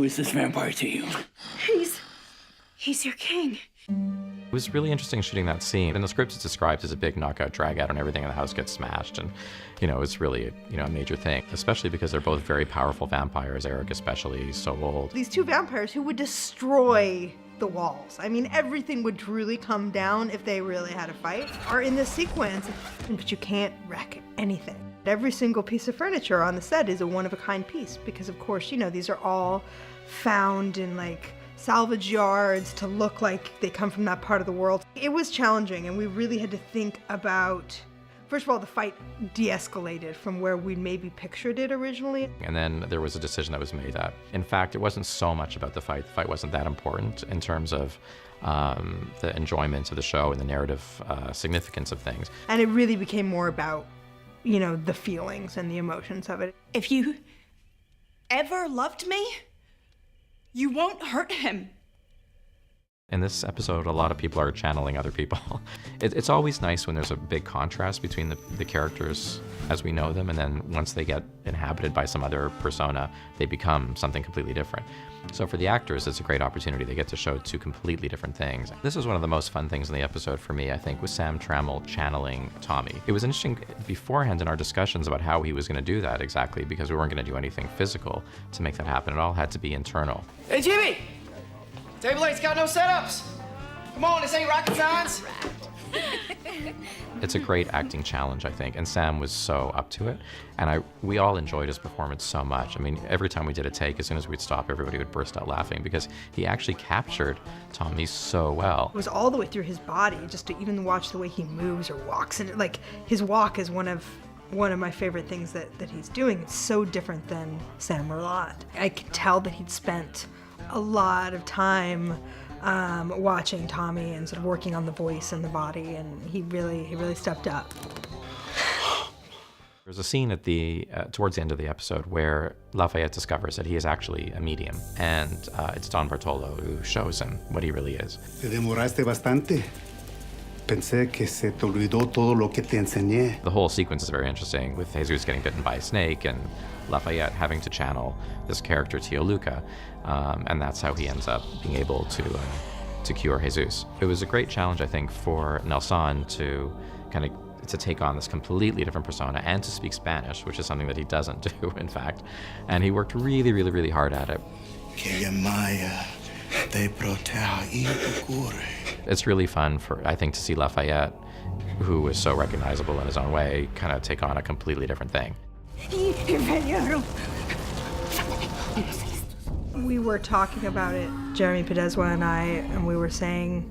Who is this vampire to you? He's your king. It was really interesting shooting that scene. In the script, it's described as a big knockout, drag out, and everything in the house gets smashed. And, it's really, a major thing, especially because they're both very powerful vampires. Eric especially, so old. These two vampires who would destroy the walls. I mean, everything would truly come down if they really had a fight, are in this sequence, but you can't wreck anything. Every single piece of furniture on the set is a one-of-a-kind piece because, of course, these are all found in, salvage yards to look like they come from that part of the world. It was challenging, and we really had to think about, first of all, the fight de-escalated from where we maybe pictured it originally. And then there was a decision that was made that, in fact, it wasn't so much about the fight. The fight wasn't that important in terms of the enjoyment of the show and the narrative significance of things. And it really became more about, the feelings and the emotions of it. If you ever loved me, you won't hurt him. In this episode, a lot of people are channeling other people. It's always nice when there's a big contrast between the characters as we know them, and then once they get inhabited by some other persona, they become something completely different. So for the actors, it's a great opportunity. They get to show two completely different things. This was one of the most fun things in the episode for me, I think, was Sam Trammell channeling Tommy. It was interesting beforehand in our discussions about how he was going to do that exactly, because we weren't going to do anything physical to make that happen. It all had to be internal. Hey, Jimmy! Table 8's got no setups. Come on, this ain't rocket science. It's a great acting challenge, I think, and Sam was so up to it, and we all enjoyed his performance so much. I mean, every time we did a take, as soon as we'd stop, everybody would burst out laughing because he actually captured Tommy so well. It was all the way through his body, just to even watch the way he moves or walks, and his walk is one of my favorite things that he's doing. It's so different than Sam Merlot. I could tell that he'd spent a lot of time watching Tommy and sort of working on the voice and the body, and he really stepped up. There's a scene at towards the end of the episode where Lafayette discovers that he is actually a medium, and it's Don Bartolo who shows him what he really is. Te demoraste bastante. Pensé que se te olvidó todo lo que te enseñé. The whole sequence is very interesting, with Jesus getting bitten by a snake and Lafayette having to channel this character Tio Luca, and that's how he ends up being able to cure Jesus. It was a great challenge, I think, for Nelson to take on this completely different persona and to speak Spanish, which is something that he doesn't do, in fact. And he worked really, really, really hard at it. It's really fun I think, to see Lafayette, who was so recognizable in his own way, kind of take on a completely different thing. We were talking about it, Jeremy Podeswa and I, and we were saying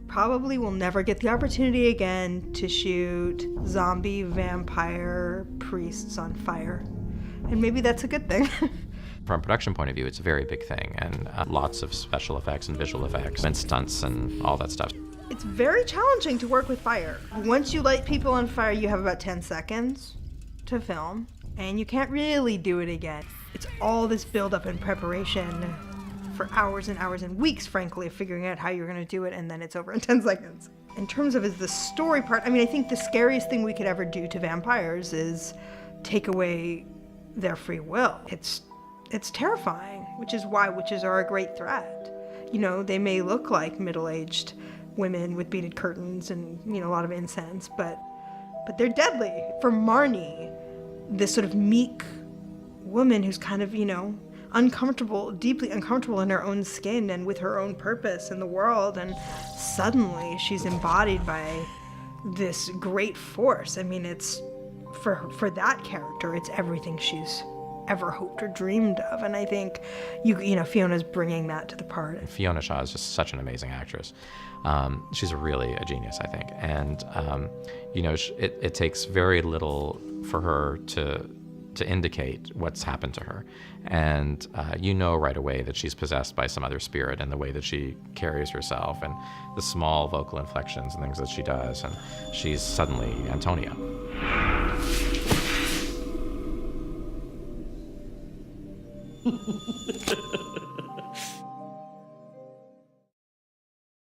probably we'll never get the opportunity again to shoot zombie vampire priests on fire. And maybe that's a good thing. From a production point of view, it's a very big thing, and lots of special effects and visual effects and stunts and all that stuff. It's very challenging to work with fire. Once you light people on fire, you have about 10 seconds to film, and you can't really do it again. It's all this build-up and preparation for hours and hours and weeks, frankly, of figuring out how you're going to do it, and then it's over in 10 seconds. In terms of the story part, I think the scariest thing we could ever do to vampires is take away their free will. It's terrifying, which is why witches are a great threat. They may look like middle-aged women with beaded curtains and, a lot of incense, but they're deadly. For Marnie, this sort of meek woman who's kind of, uncomfortable, deeply uncomfortable in her own skin and with her own purpose in the world, and suddenly she's embodied by this great force. It's, for that character, it's everything she's ever hoped or dreamed of, and I think Fiona's bringing that to the part. Fiona Shaw is just such an amazing actress. She's really a genius, I think, and it takes very little for her to indicate what's happened to her, and right away that she's possessed by some other spirit, and the way that she carries herself and the small vocal inflections and things that she does, and she's suddenly Antonia.